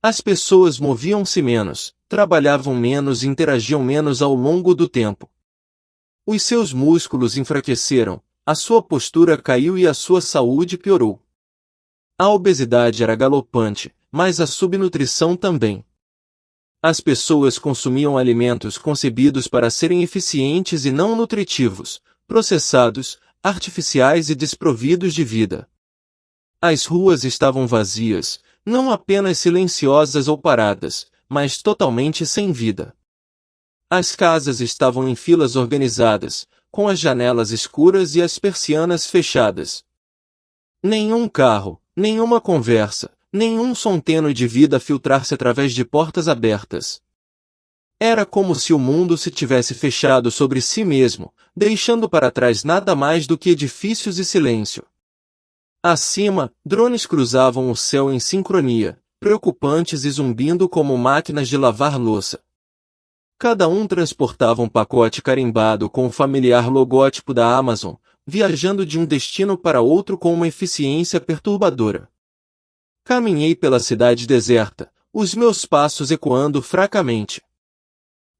As pessoas moviam-se menos, trabalhavam menos e interagiam menos ao longo do tempo. Os seus músculos enfraqueceram, a sua postura caiu e a sua saúde piorou. A obesidade era galopante, mas a subnutrição também. As pessoas consumiam alimentos concebidos para serem eficientes e não nutritivos, processados, artificiais e desprovidos de vida. As ruas estavam vazias, não apenas silenciosas ou paradas, mas totalmente sem vida. As casas estavam em filas organizadas, com as janelas escuras e as persianas fechadas. Nenhum carro, nenhuma conversa, nenhum som tênue de vida filtrar-se através de portas abertas. Era como se o mundo se tivesse fechado sobre si mesmo, deixando para trás nada mais do que edifícios e silêncio. Acima, drones cruzavam o céu em sincronia, preocupantes e zumbindo como máquinas de lavar louça. Cada um transportava um pacote carimbado com o familiar logótipo da Amazon, viajando de um destino para outro com uma eficiência perturbadora. Caminhei pela cidade deserta, os meus passos ecoando fracamente.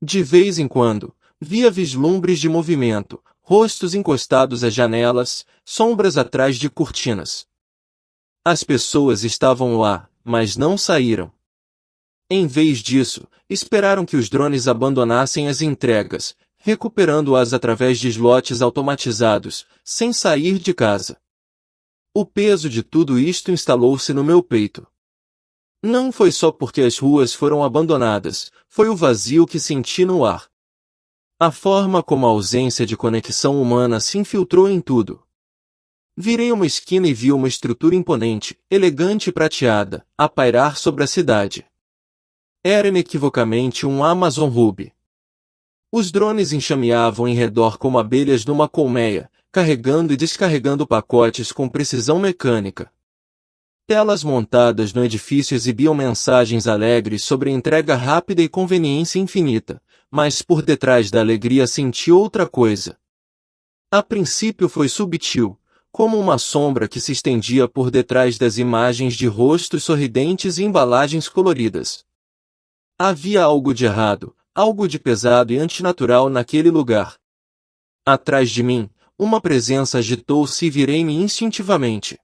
De vez em quando, via vislumbres de movimento, rostos encostados às janelas, sombras atrás de cortinas. As pessoas estavam lá, mas não saíram. Em vez disso, esperaram que os drones abandonassem as entregas, recuperando-as através de slots automatizados, sem sair de casa. O peso de tudo isto instalou-se no meu peito. Não foi só porque as ruas foram abandonadas, foi o vazio que senti no ar. A forma como a ausência de conexão humana se infiltrou em tudo. Virei uma esquina e vi uma estrutura imponente, elegante e prateada, a pairar sobre a cidade. Era inequivocamente um Amazon Hub. Os drones enxameavam em redor como abelhas numa colmeia, carregando e descarregando pacotes com precisão mecânica. Telas montadas no edifício exibiam mensagens alegres sobre entrega rápida e conveniência infinita, mas por detrás da alegria senti outra coisa. A princípio foi subtil, como uma sombra que se estendia por detrás das imagens de rostos sorridentes e embalagens coloridas. Havia algo de errado, algo de pesado e antinatural naquele lugar. Atrás de mim, uma presença agitou-se e virei-me instintivamente.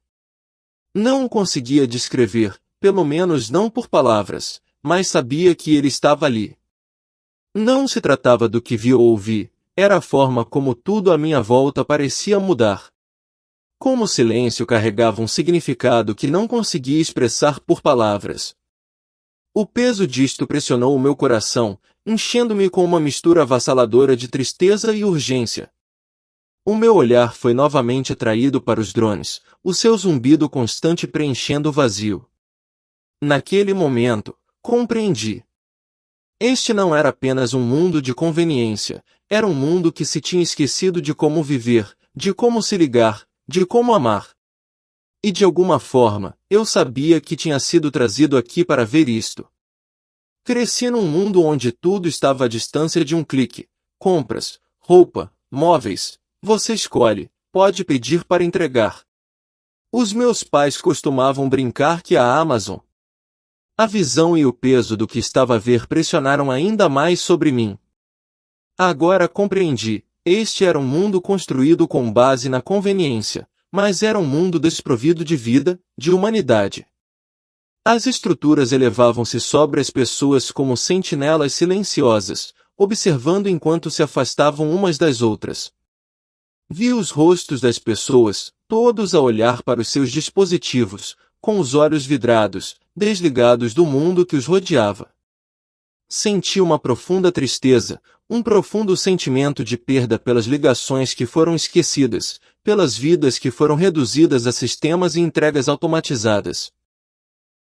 Não o conseguia descrever, pelo menos não por palavras, mas sabia que ele estava ali. Não se tratava do que vi ou ouvi, era a forma como tudo à minha volta parecia mudar. Como o silêncio carregava um significado que não conseguia expressar por palavras. O peso disto pressionou o meu coração, enchendo-me com uma mistura avassaladora de tristeza e urgência. O meu olhar foi novamente atraído para os drones, o seu zumbido constante preenchendo o vazio. Naquele momento, compreendi. Este não era apenas um mundo de conveniência, era um mundo que se tinha esquecido de como viver, de como se ligar, de como amar. E de alguma forma, eu sabia que tinha sido trazido aqui para ver isto. Cresci num mundo onde tudo estava à distância de um clique. Compras, roupa, móveis, você escolhe, pode pedir para entregar. Os meus pais costumavam brincar que a Amazon. A visão e o peso do que estava a ver pressionaram ainda mais sobre mim. Agora compreendi, este era um mundo construído com base na conveniência. Mas era um mundo desprovido de vida, de humanidade. As estruturas elevavam-se sobre as pessoas como sentinelas silenciosas, observando enquanto se afastavam umas das outras. Vi os rostos das pessoas, todos a olhar para os seus dispositivos, com os olhos vidrados, desligados do mundo que os rodeava. Senti uma profunda tristeza, um profundo sentimento de perda pelas ligações que foram esquecidas, pelas vidas que foram reduzidas a sistemas e entregas automatizadas.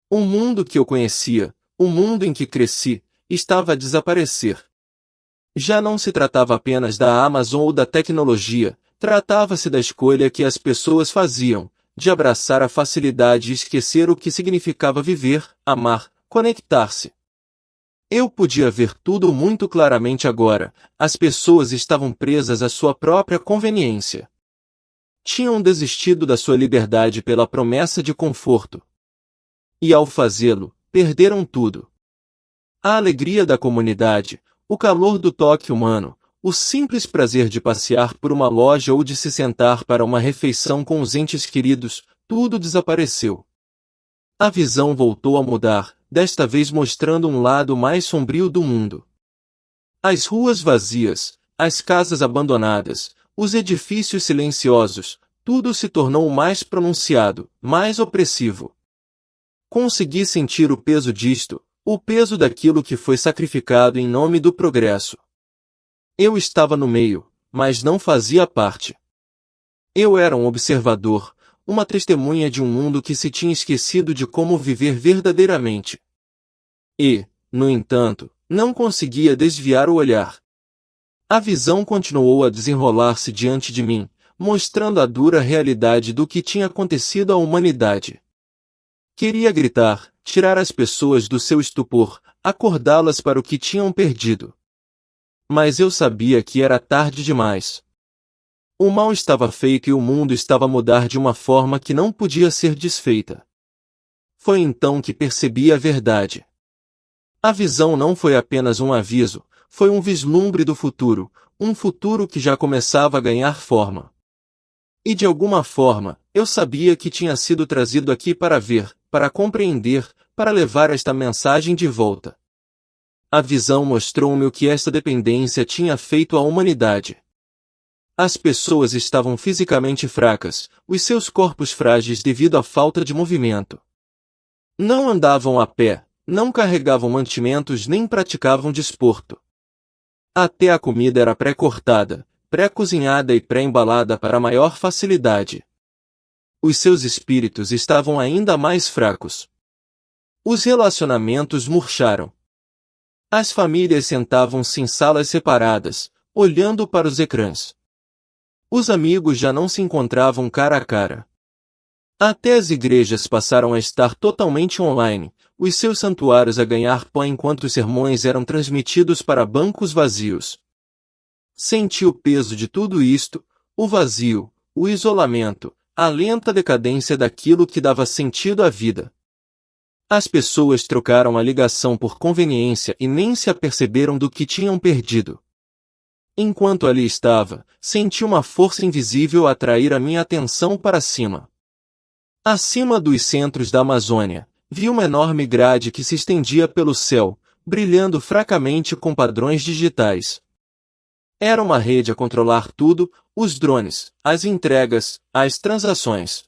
O mundo que eu conhecia, o mundo em que cresci, estava a desaparecer. Já não se tratava apenas da Amazon ou da tecnologia, tratava-se da escolha que as pessoas faziam, de abraçar a facilidade e esquecer o que significava viver, amar, conectar-se. Eu podia ver tudo muito claramente agora, as pessoas estavam presas à sua própria conveniência. Tinham desistido da sua liberdade pela promessa de conforto. E ao fazê-lo, perderam tudo. A alegria da comunidade, o calor do toque humano, o simples prazer de passear por uma loja ou de se sentar para uma refeição com os entes queridos, tudo desapareceu. A visão voltou a mudar, desta vez mostrando um lado mais sombrio do mundo. As ruas vazias, as casas abandonadas, os edifícios silenciosos, tudo se tornou mais pronunciado, mais opressivo. Consegui sentir o peso disto, o peso daquilo que foi sacrificado em nome do progresso. Eu estava no meio, mas não fazia parte. Eu era um observador, uma testemunha de um mundo que se tinha esquecido de como viver verdadeiramente. E, no entanto, não conseguia desviar o olhar. A visão continuou a desenrolar-se diante de mim, mostrando a dura realidade do que tinha acontecido à humanidade. Queria gritar, tirar as pessoas do seu estupor, acordá-las para o que tinham perdido. Mas eu sabia que era tarde demais. O mal estava feito e o mundo estava a mudar de uma forma que não podia ser desfeita. Foi então que percebi a verdade. A visão não foi apenas um aviso, foi um vislumbre do futuro, um futuro que já começava a ganhar forma. E de alguma forma, eu sabia que tinha sido trazido aqui para ver, para compreender, para levar esta mensagem de volta. A visão mostrou-me o que esta dependência tinha feito à humanidade. As pessoas estavam fisicamente fracas, os seus corpos frágeis devido à falta de movimento. Não andavam a pé, não carregavam mantimentos nem praticavam desporto. Até a comida era pré-cortada, pré-cozinhada e pré-embalada para maior facilidade. Os seus espíritos estavam ainda mais fracos. Os relacionamentos murcharam. As famílias sentavam-se em salas separadas, olhando para os ecrãs. Os amigos já não se encontravam cara a cara. Até as igrejas passaram a estar totalmente online, os seus santuários a ganhar pó enquanto os sermões eram transmitidos para bancos vazios. Senti o peso de tudo isto, o vazio, o isolamento, a lenta decadência daquilo que dava sentido à vida. As pessoas trocaram a ligação por conveniência e nem se aperceberam do que tinham perdido. Enquanto ali estava, senti uma força invisível atrair a minha atenção para cima. Acima dos centros da Amazônia, vi uma enorme grade que se estendia pelo céu, brilhando fracamente com padrões digitais. Era uma rede a controlar tudo, os drones, as entregas, as transações.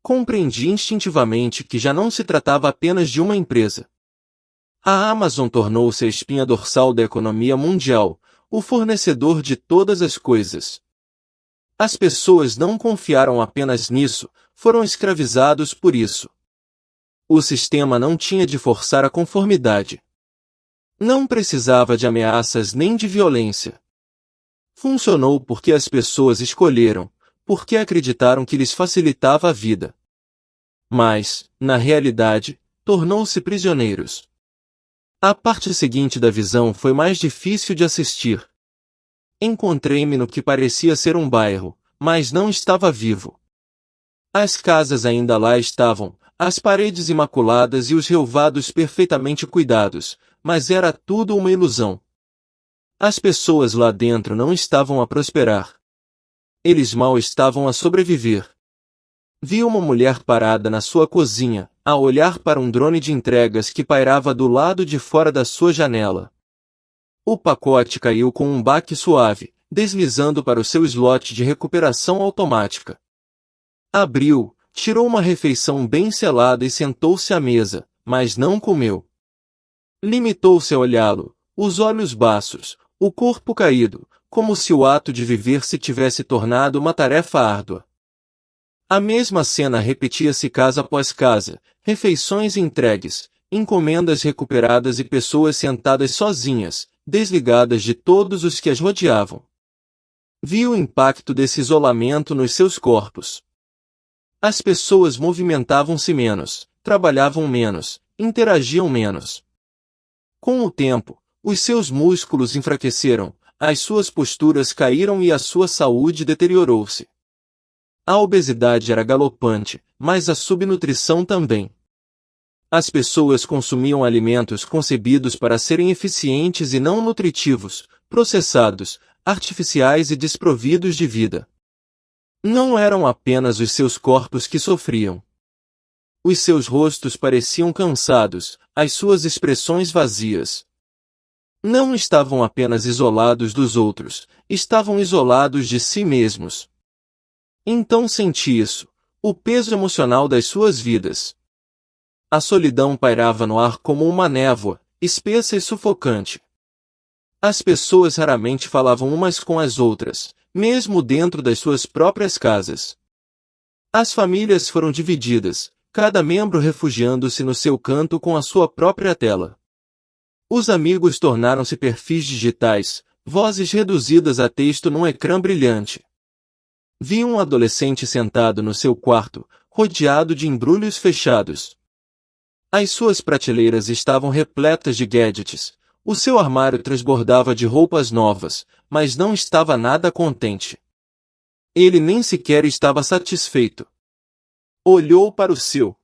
Compreendi instintivamente que já não se tratava apenas de uma empresa. A Amazon tornou-se a espinha dorsal da economia mundial, o fornecedor de todas as coisas. As pessoas não confiaram apenas nisso, foram escravizados por isso. O sistema não tinha de forçar a conformidade. Não precisava de ameaças nem de violência. Funcionou porque as pessoas escolheram, porque acreditaram que lhes facilitava a vida. Mas, na realidade, tornou-se prisioneiros. A parte seguinte da visão foi mais difícil de assistir. Encontrei-me no que parecia ser um bairro, mas não estava vivo. As casas ainda lá estavam, as paredes imaculadas e os relvados perfeitamente cuidados, mas era tudo uma ilusão. As pessoas lá dentro não estavam a prosperar. Eles mal estavam a sobreviver. Vi uma mulher parada na sua cozinha, a olhar para um drone de entregas que pairava do lado de fora da sua janela. O pacote caiu com um baque suave, deslizando para o seu slot de recuperação automática. Abriu, tirou uma refeição bem selada e sentou-se à mesa, mas não comeu. Limitou-se a olhá-lo, os olhos baços, o corpo caído, como se o ato de viver se tivesse tornado uma tarefa árdua. A mesma cena repetia-se casa após casa, refeições entregues, encomendas recuperadas e pessoas sentadas sozinhas, desligadas de todos os que as rodeavam. Vi o impacto desse isolamento nos seus corpos. As pessoas movimentavam-se menos, trabalhavam menos, interagiam menos. Com o tempo, os seus músculos enfraqueceram, as suas posturas caíram e a sua saúde deteriorou-se. A obesidade era galopante, mas a subnutrição também. As pessoas consumiam alimentos concebidos para serem eficientes e não nutritivos, processados, artificiais e desprovidos de vida. Não eram apenas os seus corpos que sofriam. Os seus rostos pareciam cansados, as suas expressões vazias. Não estavam apenas isolados dos outros, estavam isolados de si mesmos. Então senti isso, o peso emocional das suas vidas. A solidão pairava no ar como uma névoa, espessa e sufocante. As pessoas raramente falavam umas com as outras, mesmo dentro das suas próprias casas. As famílias foram divididas, cada membro refugiando-se no seu canto com a sua própria tela. Os amigos tornaram-se perfis digitais, vozes reduzidas a texto num ecrã brilhante. Vi um adolescente sentado no seu quarto, rodeado de embrulhos fechados. As suas prateleiras estavam repletas de gadgets, o seu armário transbordava de roupas novas, mas não estava nada contente. Ele nem sequer estava satisfeito. Olhou para o seu.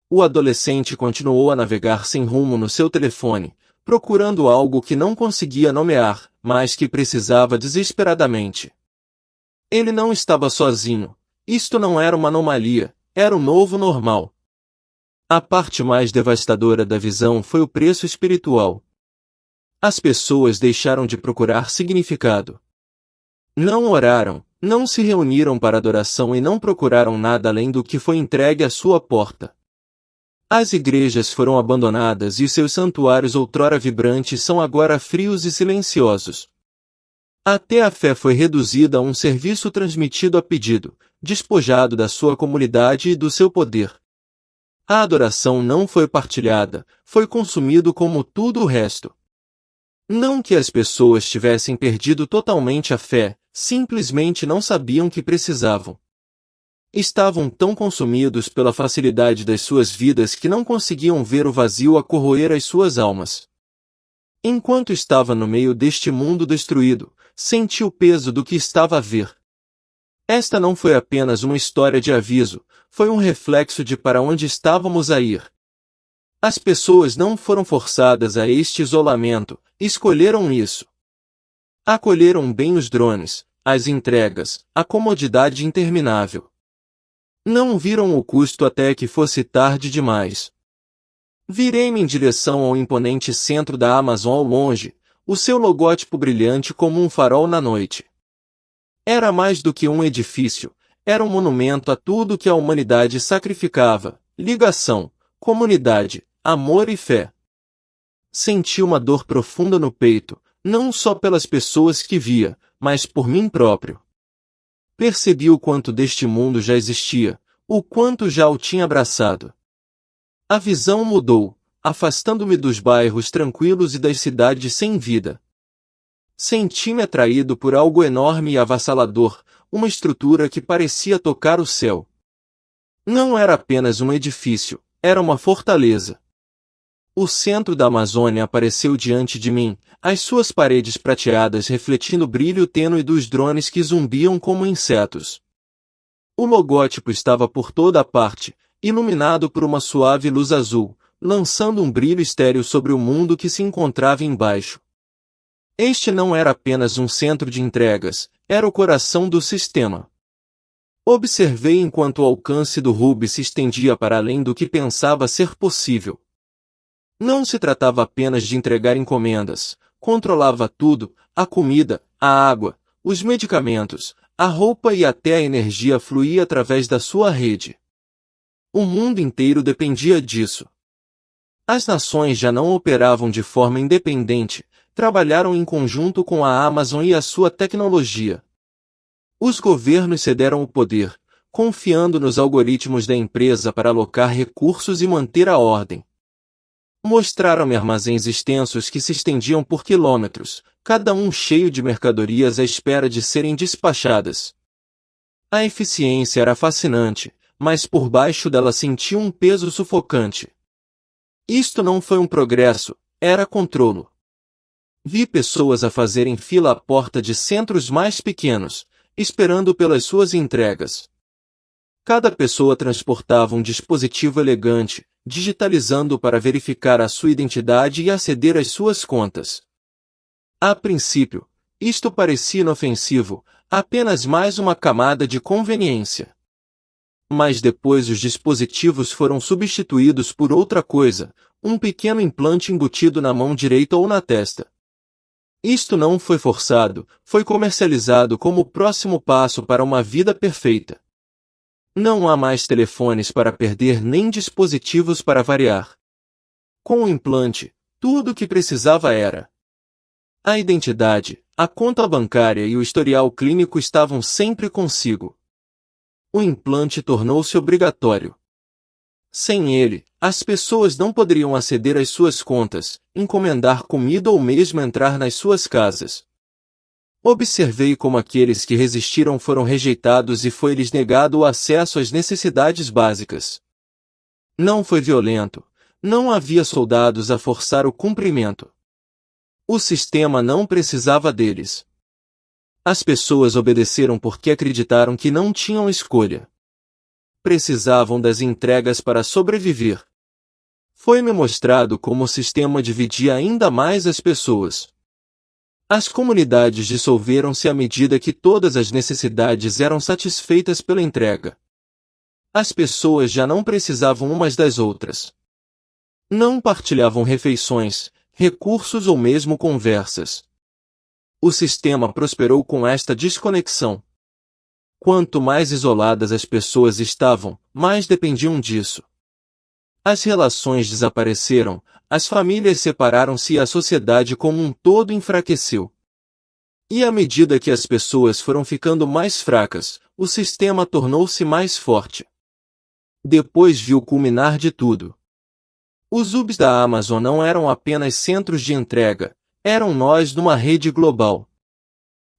O adolescente continuou a navegar sem rumo no seu telefone, procurando algo que não conseguia nomear, mas que precisava desesperadamente. Ele não estava sozinho. Isto não era uma anomalia, era o novo normal. A parte mais devastadora da visão foi o preço espiritual. As pessoas deixaram de procurar significado. Não oraram, não se reuniram para adoração e não procuraram nada além do que foi entregue à sua porta. As igrejas foram abandonadas e seus santuários outrora vibrantes são agora frios e silenciosos. Até a fé foi reduzida a um serviço transmitido a pedido, despojado da sua comunidade e do seu poder. A adoração não foi partilhada, foi consumido como tudo o resto. Não que as pessoas tivessem perdido totalmente a fé, simplesmente não sabiam que precisavam. Estavam tão consumidos pela facilidade das suas vidas que não conseguiam ver o vazio a corroer as suas almas. Enquanto estava no meio deste mundo destruído, senti o peso do que estava a ver. Esta não foi apenas uma história de aviso, foi um reflexo de para onde estávamos a ir. As pessoas não foram forçadas a este isolamento, escolheram isso. Acolheram bem os drones, as entregas, a comodidade interminável. Não viram o custo até que fosse tarde demais. Virei-me em direção ao imponente centro da Amazon ao longe, o seu logótipo brilhante como um farol na noite. Era mais do que um edifício, era um monumento a tudo que a humanidade sacrificava: ligação, comunidade, amor e fé. Senti uma dor profunda no peito, não só pelas pessoas que via, mas por mim próprio. Percebi o quanto deste mundo já existia, o quanto já o tinha abraçado. A visão mudou, afastando-me dos bairros tranquilos e das cidades sem vida. Senti-me atraído por algo enorme e avassalador, uma estrutura que parecia tocar o céu. Não era apenas um edifício, era uma fortaleza. O centro da Amazônia apareceu diante de mim, as suas paredes prateadas refletindo o brilho tênue dos drones que zumbiam como insetos. O logótipo estava por toda a parte, iluminado por uma suave luz azul, lançando um brilho estéril sobre o mundo que se encontrava embaixo. Este não era apenas um centro de entregas, era o coração do sistema. Observei enquanto o alcance do hub se estendia para além do que pensava ser possível. Não se tratava apenas de entregar encomendas, controlava tudo: a comida, a água, os medicamentos, a roupa e até a energia fluía através da sua rede. O mundo inteiro dependia disso. As nações já não operavam de forma independente, trabalharam em conjunto com a Amazon e a sua tecnologia. Os governos cederam o poder, confiando nos algoritmos da empresa para alocar recursos e manter a ordem. Mostraram-me armazéns extensos que se estendiam por quilômetros, cada um cheio de mercadorias à espera de serem despachadas. A eficiência era fascinante, mas por baixo dela sentia um peso sufocante. Isto não foi um progresso, era controlo. Vi pessoas a fazerem fila à porta de centros mais pequenos, esperando pelas suas entregas. Cada pessoa transportava um dispositivo elegante, digitalizando para verificar a sua identidade e aceder às suas contas. A princípio, isto parecia inofensivo, apenas mais uma camada de conveniência. Mas depois os dispositivos foram substituídos por outra coisa, um pequeno implante embutido na mão direita ou na testa. Isto não foi forçado, foi comercializado como o próximo passo para uma vida perfeita. Não há mais telefones para perder nem dispositivos para variar. Com o implante, tudo o que precisava era a identidade, a conta bancária e o historial clínico estavam sempre consigo. O implante tornou-se obrigatório. Sem ele, as pessoas não poderiam aceder às suas contas, encomendar comida ou mesmo entrar nas suas casas. Observei como aqueles que resistiram foram rejeitados e foi-lhes negado o acesso às necessidades básicas. Não foi violento, não havia soldados a forçar o cumprimento. O sistema não precisava deles. As pessoas obedeceram porque acreditaram que não tinham escolha. Precisavam das entregas para sobreviver. Foi-me mostrado como o sistema dividia ainda mais as pessoas. As comunidades dissolveram-se à medida que todas as necessidades eram satisfeitas pela entrega. As pessoas já não precisavam umas das outras. Não partilhavam refeições, recursos ou mesmo conversas. O sistema prosperou com esta desconexão. Quanto mais isoladas as pessoas estavam, mais dependiam disso. As relações desapareceram, as famílias separaram-se e a sociedade como um todo enfraqueceu. E à medida que as pessoas foram ficando mais fracas, o sistema tornou-se mais forte. Depois viu o culminar de tudo. Os hubs da Amazon não eram apenas centros de entrega, eram nós numa rede global.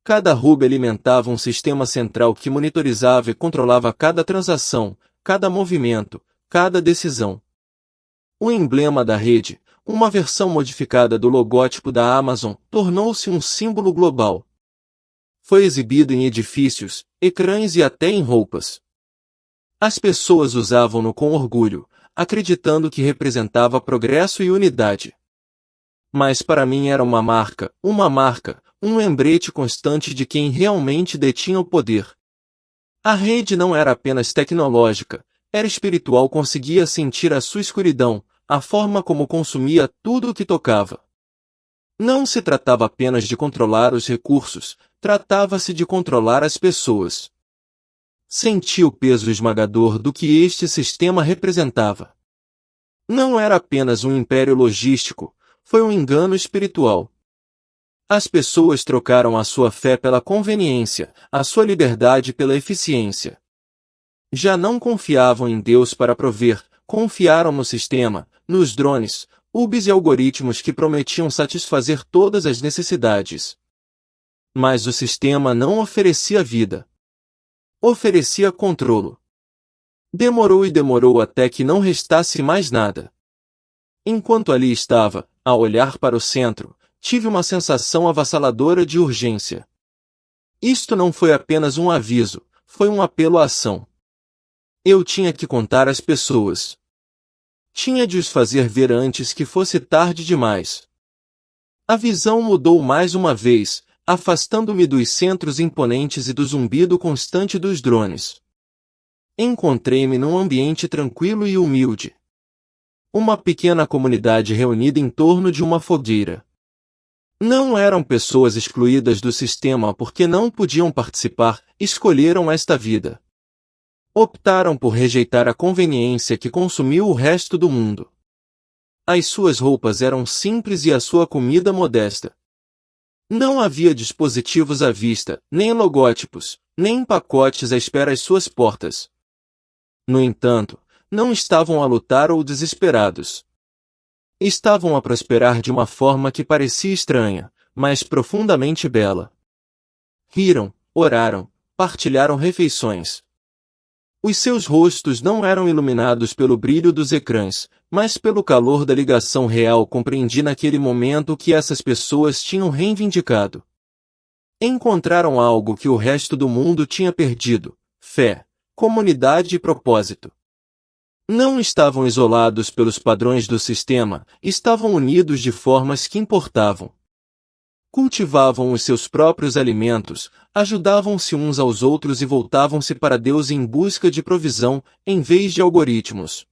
Cada hub alimentava um sistema central que monitorizava e controlava cada transação, cada movimento, cada decisão. O emblema da rede, uma versão modificada do logótipo da Amazon, tornou-se um símbolo global. Foi exibido em edifícios, ecrãs e até em roupas. As pessoas usavam-no com orgulho, acreditando que representava progresso e unidade. Mas para mim era uma marca, um lembrete constante de quem realmente detinha o poder. A rede não era apenas tecnológica, era espiritual, conseguia sentir a sua escuridão, a forma como consumia tudo o que tocava. Não se tratava apenas de controlar os recursos, tratava-se de controlar as pessoas. Senti o peso esmagador do que este sistema representava. Não era apenas um império logístico, foi um engano espiritual. As pessoas trocaram a sua fé pela conveniência, a sua liberdade pela eficiência. Já não confiavam em Deus para prover, confiaram no sistema, nos drones, hubs e algoritmos que prometiam satisfazer todas as necessidades. Mas o sistema não oferecia vida. Oferecia controlo. Demorou e demorou até que não restasse mais nada. Enquanto ali estava, a olhar para o centro, tive uma sensação avassaladora de urgência. Isto não foi apenas um aviso, foi um apelo à ação. Eu tinha que contar às pessoas. Tinha de os fazer ver antes que fosse tarde demais. A visão mudou mais uma vez, afastando-me dos centros imponentes e do zumbido constante dos drones. Encontrei-me num ambiente tranquilo e humilde. Uma pequena comunidade reunida em torno de uma fogueira. Não eram pessoas excluídas do sistema porque não podiam participar, escolheram esta vida. Optaram por rejeitar a conveniência que consumiu o resto do mundo. As suas roupas eram simples e a sua comida modesta. Não havia dispositivos à vista, nem logótipos, nem pacotes à espera às suas portas. No entanto, não estavam a lutar ou desesperados. Estavam a prosperar de uma forma que parecia estranha, mas profundamente bela. Riram, oraram, partilharam refeições. Os seus rostos não eram iluminados pelo brilho dos ecrãs, mas pelo calor da ligação real. Compreendi naquele momento o que essas pessoas tinham reivindicado. Encontraram algo que o resto do mundo tinha perdido: fé, comunidade e propósito. Não estavam isolados pelos padrões do sistema, estavam unidos de formas que importavam. Cultivavam os seus próprios alimentos, ajudavam-se uns aos outros e voltavam-se para Deus em busca de provisão, em vez de algoritmos.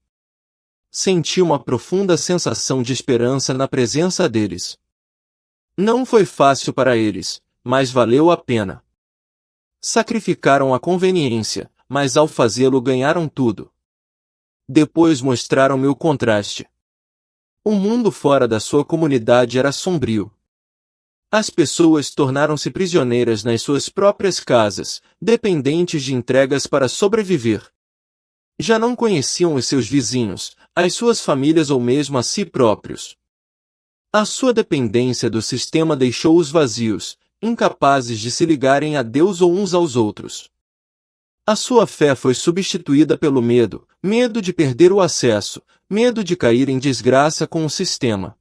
Senti uma profunda sensação de esperança na presença deles. Não foi fácil para eles, mas valeu a pena. Sacrificaram a conveniência, mas ao fazê-lo ganharam tudo. Depois mostraram-me o contraste. O mundo fora da sua comunidade era sombrio. As pessoas tornaram-se prisioneiras nas suas próprias casas, dependentes de entregas para sobreviver. Já não conheciam os seus vizinhos, as suas famílias ou mesmo a si próprios. A sua dependência do sistema deixou-os vazios, incapazes de se ligarem a Deus ou uns aos outros. A sua fé foi substituída pelo medo, medo de perder o acesso, medo de cair em desgraça com o sistema.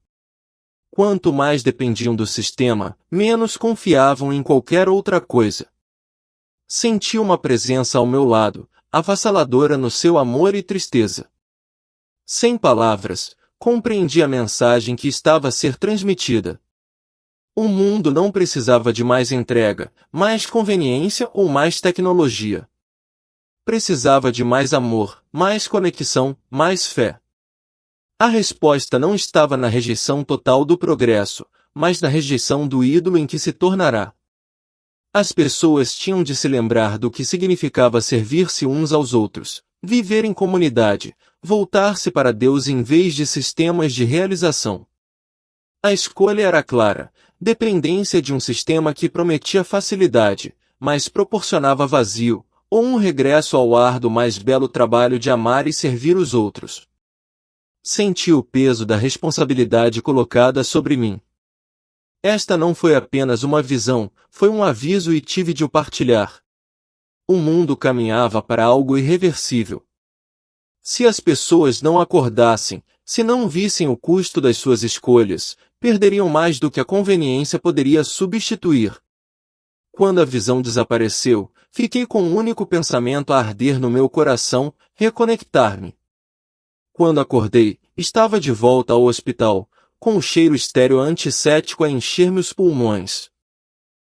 Quanto mais dependiam do sistema, menos confiavam em qualquer outra coisa. Senti uma presença ao meu lado, avassaladora no seu amor e tristeza. Sem palavras, compreendi a mensagem que estava a ser transmitida. O mundo não precisava de mais entrega, mais conveniência ou mais tecnologia. Precisava de mais amor, mais conexão, mais fé. A resposta não estava na rejeição total do progresso, mas na rejeição do ídolo em que se tornará. As pessoas tinham de se lembrar do que significava servir-se uns aos outros, viver em comunidade, voltar-se para Deus em vez de sistemas de realização. A escolha era clara, dependência de um sistema que prometia facilidade, mas proporcionava vazio, ou um regresso ao árduo mais belo trabalho de amar e servir os outros. Senti o peso da responsabilidade colocada sobre mim. Esta não foi apenas uma visão, foi um aviso e tive de o partilhar. O mundo caminhava para algo irreversível. Se as pessoas não acordassem, se não vissem o custo das suas escolhas, perderiam mais do que a conveniência poderia substituir. Quando a visão desapareceu, fiquei com um único pensamento a arder no meu coração: reconectar-me. Quando acordei, estava de volta ao hospital, com o cheiro estéril antisséptico a encher-me os pulmões.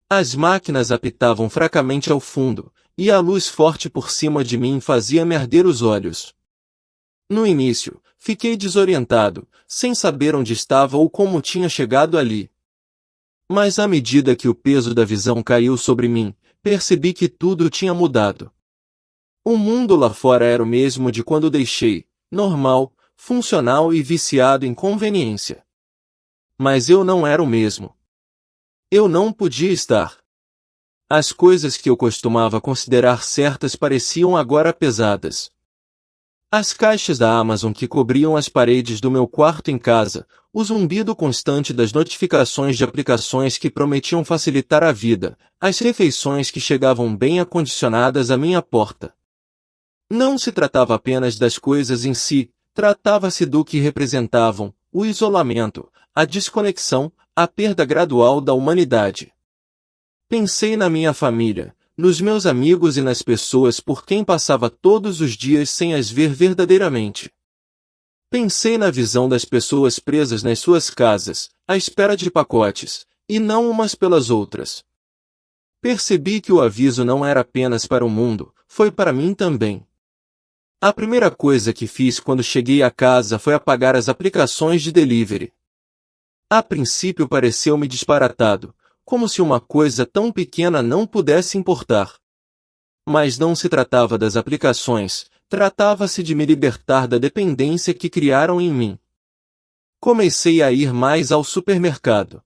As máquinas apitavam fracamente ao fundo, e a luz forte por cima de mim fazia-me arder os olhos. No início, fiquei desorientado, sem saber onde estava ou como tinha chegado ali. Mas à medida que o peso da visão caiu sobre mim, percebi que tudo tinha mudado. O mundo lá fora era o mesmo de quando deixei, normal, funcional e viciado em conveniência. Mas eu não era o mesmo. Eu não podia estar. As coisas que eu costumava considerar certas pareciam agora pesadas. As caixas da Amazon que cobriam as paredes do meu quarto em casa, o zumbido constante das notificações de aplicações que prometiam facilitar a vida, as refeições que chegavam bem acondicionadas à minha porta. Não se tratava apenas das coisas em si, tratava-se do que representavam: o isolamento, a desconexão, a perda gradual da humanidade. Pensei na minha família, nos meus amigos e nas pessoas por quem passava todos os dias sem as ver verdadeiramente. Pensei na visão das pessoas presas nas suas casas, à espera de pacotes, e não umas pelas outras. Percebi que o aviso não era apenas para o mundo, foi para mim também. A primeira coisa que fiz quando cheguei a casa foi apagar as aplicações de delivery. A princípio pareceu-me disparatado, como se uma coisa tão pequena não pudesse importar. Mas não se tratava das aplicações, tratava-se de me libertar da dependência que criaram em mim. Comecei a ir mais ao supermercado.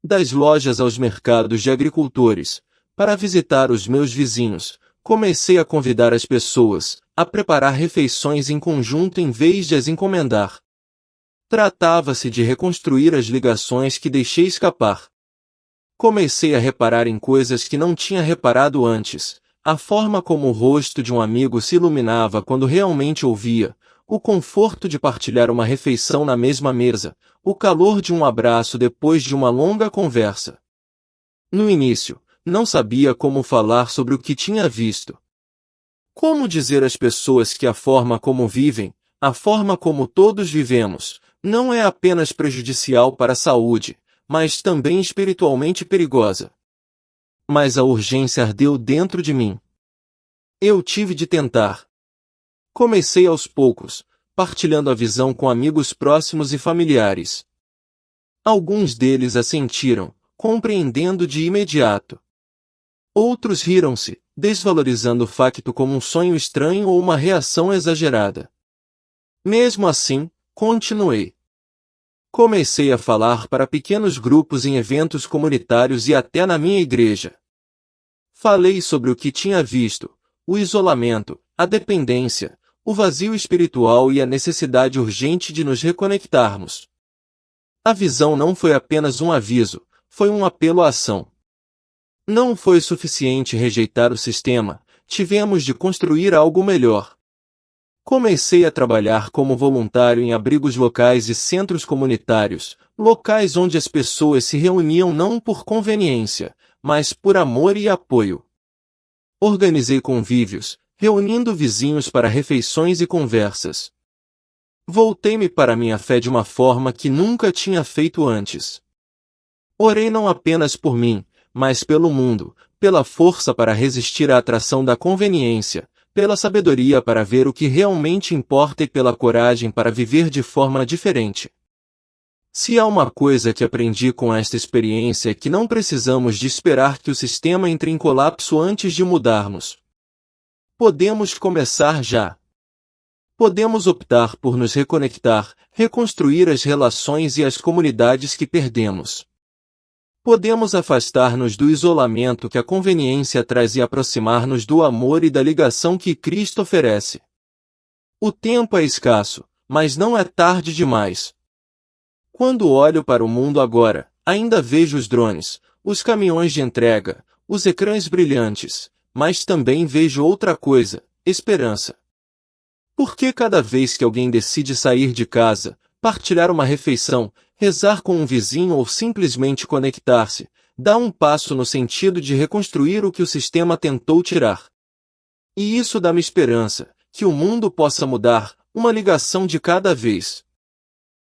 Das lojas aos mercados de agricultores, para visitar os meus vizinhos, comecei a convidar as pessoas, a preparar refeições em conjunto em vez de as encomendar. Tratava-se de reconstruir as ligações que deixei escapar. Comecei a reparar em coisas que não tinha reparado antes, a forma como o rosto de um amigo se iluminava quando realmente ouvia, o conforto de partilhar uma refeição na mesma mesa, o calor de um abraço depois de uma longa conversa. No início, não sabia como falar sobre o que tinha visto. Como dizer às pessoas que a forma como vivem, a forma como todos vivemos, não é apenas prejudicial para a saúde, mas também espiritualmente perigosa? Mas a urgência ardeu dentro de mim. Eu tive de tentar. Comecei aos poucos, partilhando a visão com amigos próximos e familiares. Alguns deles assentiram, compreendendo de imediato. Outros riram-se, desvalorizando o facto como um sonho estranho ou uma reação exagerada. Mesmo assim, continuei. Comecei a falar para pequenos grupos em eventos comunitários e até na minha igreja. Falei sobre o que tinha visto, o isolamento, a dependência, o vazio espiritual e a necessidade urgente de nos reconectarmos. A visão não foi apenas um aviso, foi um apelo à ação. Não foi suficiente rejeitar o sistema, tivemos de construir algo melhor. Comecei a trabalhar como voluntário em abrigos locais e centros comunitários, locais onde as pessoas se reuniam não por conveniência, mas por amor e apoio. Organizei convívios, reunindo vizinhos para refeições e conversas. Voltei-me para minha fé de uma forma que nunca tinha feito antes. Orei não apenas por mim, mas pelo mundo, pela força para resistir à atração da conveniência, pela sabedoria para ver o que realmente importa e pela coragem para viver de forma diferente. Se há uma coisa que aprendi com esta experiência é que não precisamos de esperar que o sistema entre em colapso antes de mudarmos. Podemos começar já. Podemos optar por nos reconectar, reconstruir as relações e as comunidades que perdemos. Podemos afastar-nos do isolamento que a conveniência traz e aproximar-nos do amor e da ligação que Cristo oferece. O tempo é escasso, mas não é tarde demais. Quando olho para o mundo agora, ainda vejo os drones, os caminhões de entrega, os ecrãs brilhantes, mas também vejo outra coisa, esperança. Porque cada vez que alguém decide sair de casa, partilhar uma refeição, rezar com um vizinho ou simplesmente conectar-se, dá um passo no sentido de reconstruir o que o sistema tentou tirar. E isso dá-me esperança, que o mundo possa mudar, uma ligação de cada vez.